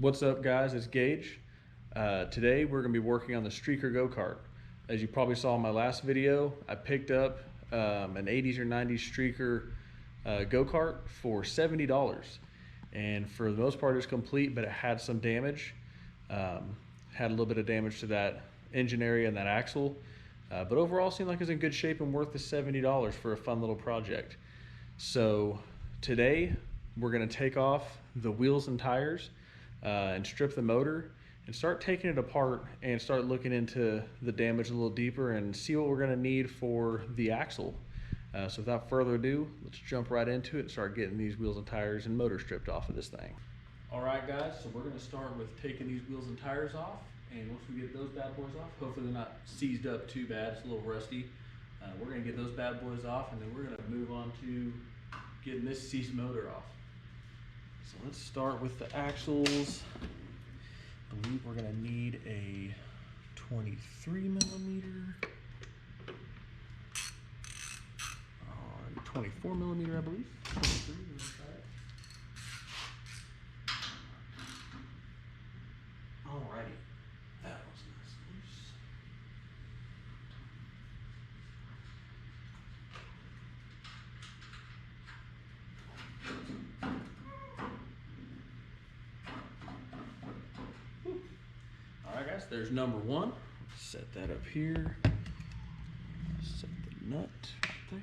What's up, guys? It's Gage. Today we're going to be working on the Streaker go-kart. As you probably saw in my last video, I picked up an 80s or 90s Streaker go-kart for $70. And for the most part it's complete, but it had some damage. Had a little bit of damage to that engine area and that axle. But overall seemed like it's in good shape and worth the $70 for a fun little project. So today we're going to take off the wheels and tires and strip the motor and start taking it apart and start looking into the damage a little deeper and see what we're going to need for the axle. So without further ado, let's jump right into it and start getting these wheels and tires and motor stripped off of this thing. Alright guys, so we're going to start with taking these wheels and tires off, and once we get those bad boys off, hopefully they're not seized up too bad, it's a little rusty. We're going to get those bad boys off, and then we're going to move on to getting this seized motor off. So let's start with the axles. I believe we're going to need a 23 millimeter, 24 millimeter, I believe. 23, we're going to try it. Alrighty, that was nice and loose. Alright guys, there's number one. Set that up here. Set the nut right there.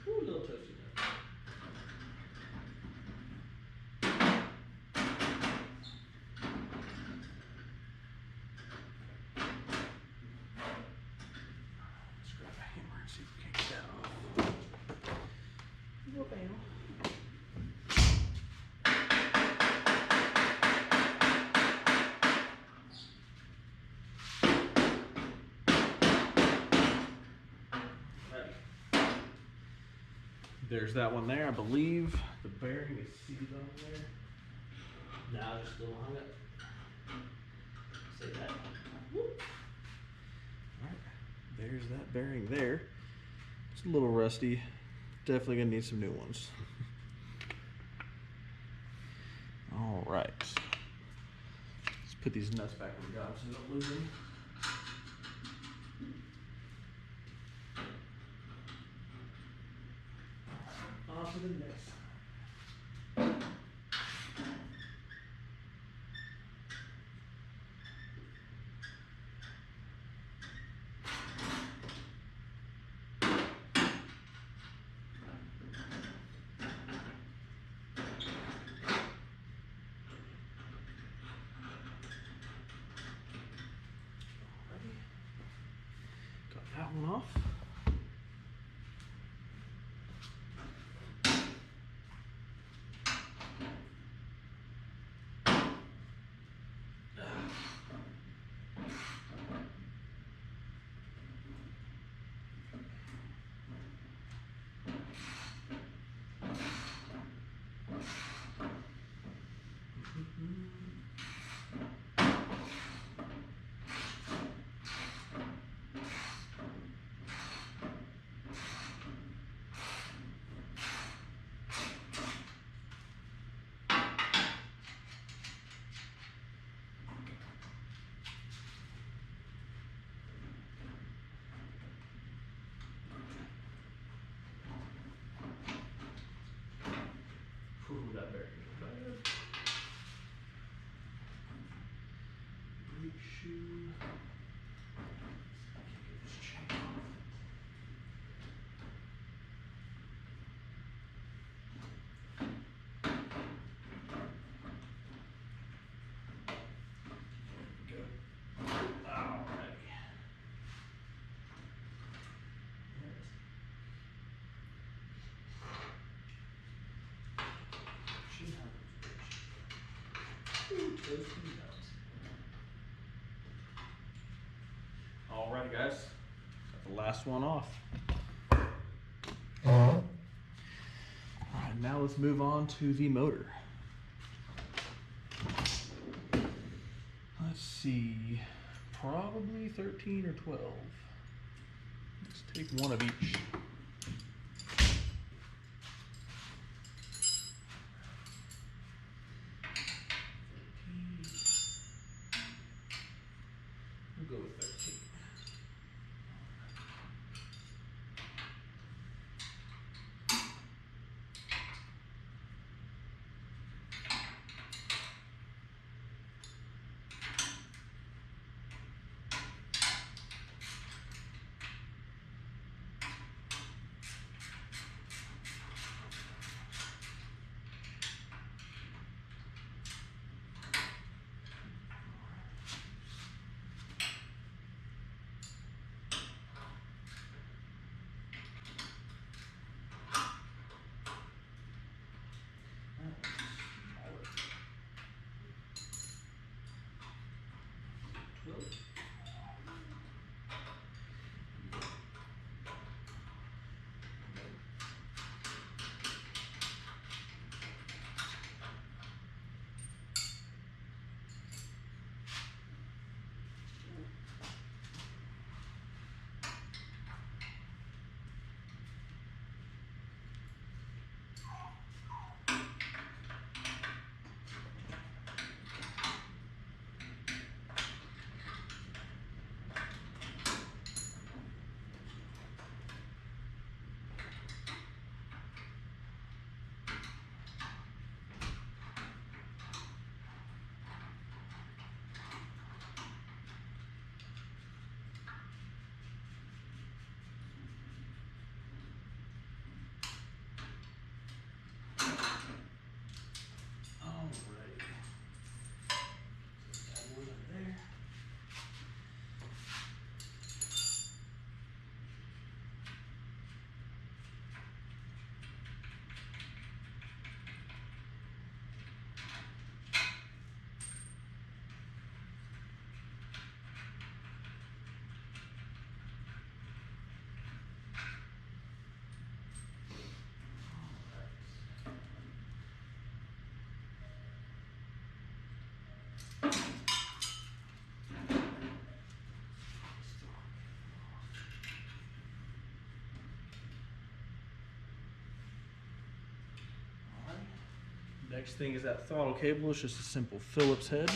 Ooh, a little toasty there. Let's grab a hammer and see if we can get that off. Whoop, bam. There's that one there. I believe the bearing is seated on there. Now just a little hung up. Say that. Whoop. Alright, there's that bearing there. It's a little rusty. Definitely gonna need some new ones. Alright. Let's put these nuts back where we got them so we don't lose them. On to the next. Got that one off. Ooh, that bearing is bad. Brake shoe. I can't get this chain off. There we go. Alright. Alright guys, got the last one off. now let's move on to the motor. Let's see, probably 13 or 12. Let's take one of each. We'll go with 13. Next thing is that throttle cable. It's just a simple Phillips head.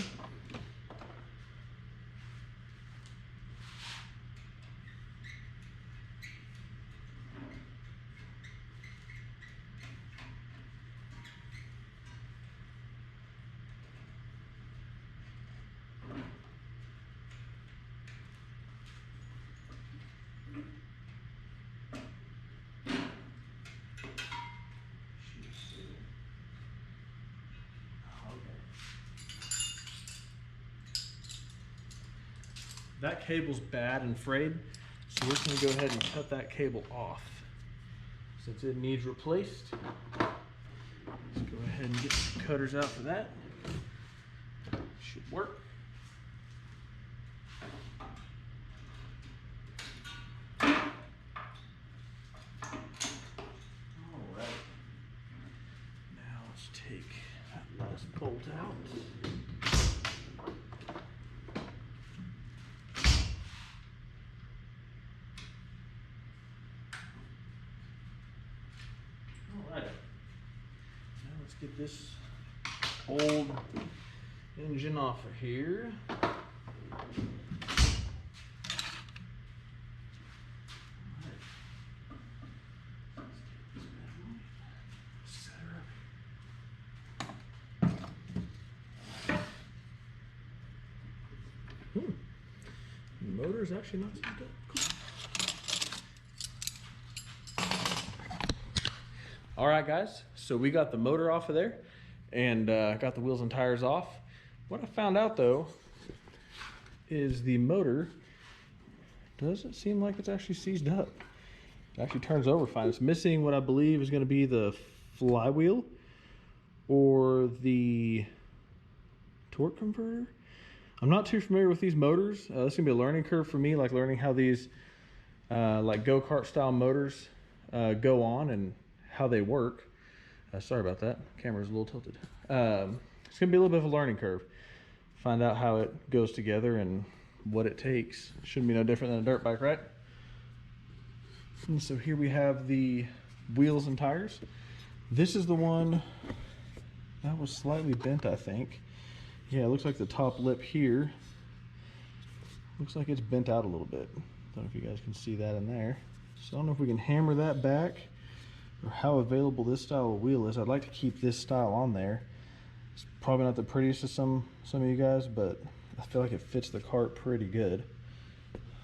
That cable's bad and frayed, so we're going to go ahead and cut that cable off. Since it needs replaced, let's go ahead and get some cutters out for that. Should work. Alright, now let's take that last bolt out. Get this old engine off of here. The motor is actually not too good. All right, guys, so we got the motor off of there and got the wheels and tires off. What I found out though is the motor doesn't seem like it's actually seized up. It actually turns over fine. It's missing what I believe is going to be the flywheel or the torque converter. I'm not too familiar with these motors. This is going to be a learning curve for me, like learning how these like go-kart style motors go on and how they work. Sorry about that. Camera's a little tilted. It's gonna be a little bit of a learning curve. Find out how it goes together and what it takes. Shouldn't be no different than a dirt bike, right? And so here we have the wheels and tires. This is the one that was slightly bent, I think. Yeah, it looks like the top lip here looks like it's bent out a little bit. Don't know if you guys can see that in there. So I don't know if we can hammer that back or how available this style of wheel is. I'd like to keep this style on there. It's probably not the prettiest to some of you guys, but I feel like it fits the cart pretty good.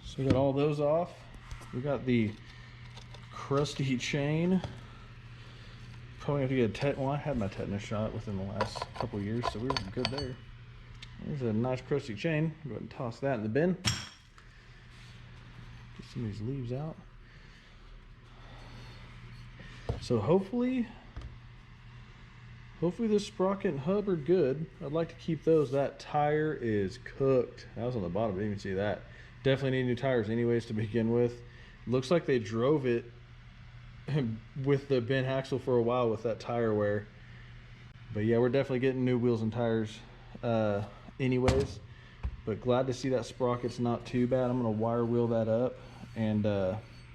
So we got all those off. We got the crusty chain. Probably have to get well, I had my tetanus shot within the last couple of years, so we were good there. There's a nice crusty chain. Go ahead and toss that in the bin. Get some of these leaves out. So hopefully the sprocket and hub are good. I'd like to keep those. That tire is cooked. That was on the bottom, I didn't even see that. Definitely need new tires anyways to begin with. Looks like they drove it with the bent axle for a while with that tire wear. But yeah, we're definitely getting new wheels and tires anyways. But glad to see that sprocket's not too bad. I'm gonna wire wheel that up and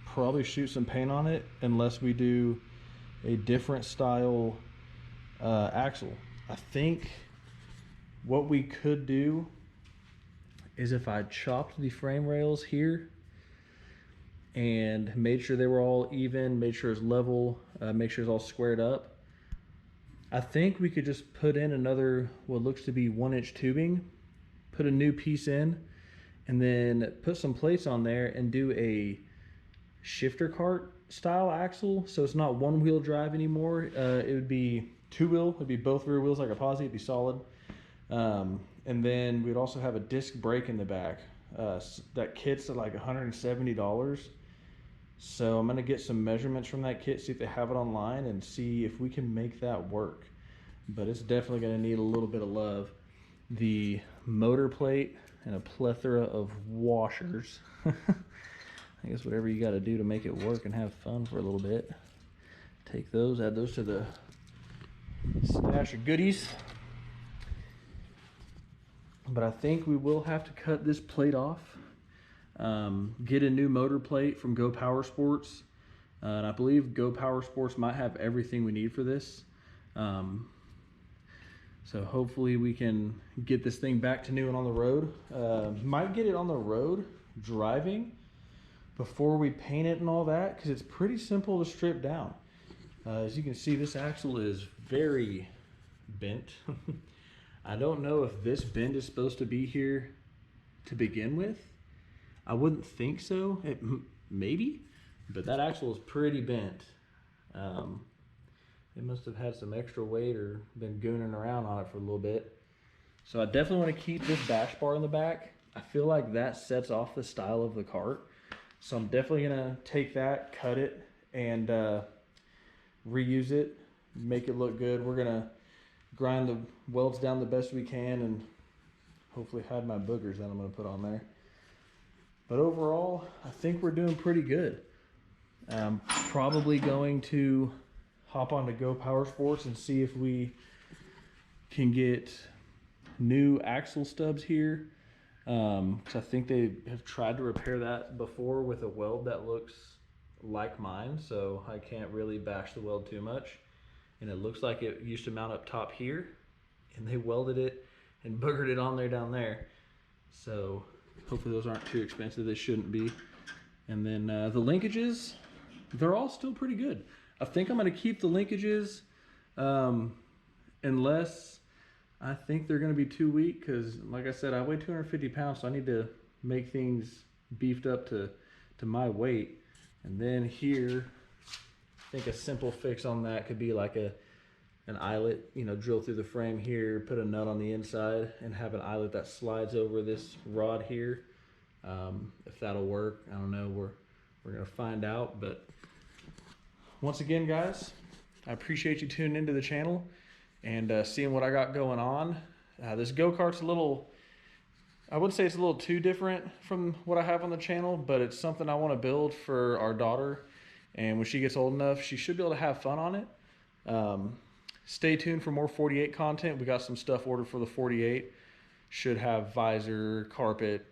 probably shoot some paint on it unless we do a different style axle. I think what we could do is if I chopped the frame rails here and made sure they were all even, made sure it's level, make sure it's all squared up, I think we could just put in another what looks to be 1-inch tubing, put a new piece in, and then put some plates on there and do a shifter cart style axle. So it's not one wheel drive anymore. It would be two wheel. It'd be both rear wheels like a posi. It'd be solid. And then we'd also have a disc brake in the back. That kit's at like $170. So I'm gonna get some measurements from that kit, see if they have it online, and see if we can make that work. But it's definitely gonna need a little bit of love. The motor plate and a plethora of washers. I guess whatever you got to do to make it work and have fun for a little bit. Take those, add those to the stash of goodies. But I think we will have to cut this plate off. Get a new motor plate from Go Power Sports. And I believe Go Power Sports might have everything we need for this. So hopefully we can get this thing back to new and on the road. Might get it on the road driving before we paint it and all that, because it's pretty simple to strip down. As you can see, this axle is very bent. I don't know if this bend is supposed to be here to begin with. I wouldn't think so. Maybe, but that axle is pretty bent. It must have had some extra weight or been gooning around on it for a little bit. So I definitely want to keep this bash bar in the back. I feel like that sets off the style of the cart. So I'm definitely gonna take that, cut it, and reuse it, make it look good. We're gonna grind the welds down the best we can and hopefully hide my boogers that I'm gonna put on there. But overall, I think we're doing pretty good. I'm probably going to hop on to Go Power Sports and see if we can get new axle stubs here. Because I think they have tried to repair that before with a weld that looks like mine, so I can't really bash the weld too much. And it looks like it used to mount up top here, and they welded it and boogered it on there down there. So hopefully those aren't too expensive. They shouldn't be. And then the linkages, they're all still pretty good. I think I'm going to keep the linkages unless I think they're going to be too weak, because like I said, I weigh 250 pounds, so I need to make things beefed up to my weight. And then here, I think a simple fix on that could be like an eyelet, you know, drill through the frame here, put a nut on the inside, and have an eyelet that slides over this rod here. If that'll work, I don't know. We're going to find out. But once again, guys, I appreciate you tuning into the channel and seeing what I got going on. This go-kart's a little, I would say it's a little too different from what I have on the channel, but it's something I want to build for our daughter. And when she gets old enough, she should be able to have fun on it. Stay tuned for more 48 content. We got some stuff ordered for the 48. Should have visor, carpet,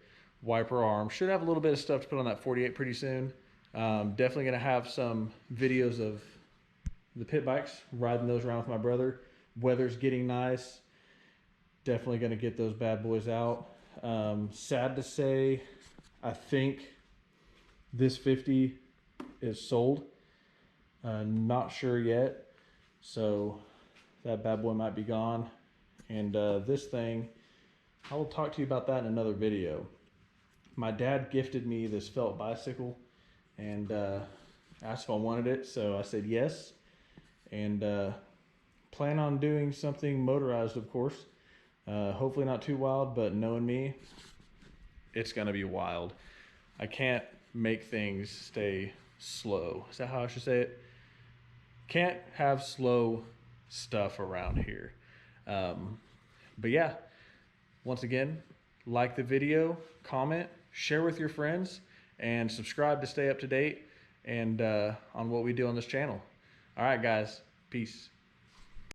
wiper arm. Should have a little bit of stuff to put on that 48 pretty soon. Definitely going to have some videos of the pit bikes, riding those around with my brother. Weather's getting nice. Definitely going to get those bad boys out. Sad to say, I think this 50 is sold. Not sure yet. So that bad boy might be gone. And this thing, I will talk to you about that in another video. My dad gifted me this felt bicycle and asked if I wanted it. So I said yes. And plan on doing something motorized, of course. Hopefully not too wild, but knowing me, it's gonna be wild. I can't make things stay slow. Is that how I should say it? Can't have slow stuff around here. But yeah, once again, like the video, comment, share with your friends, and subscribe to stay up to date and on what we do on this channel. All right, guys, peace.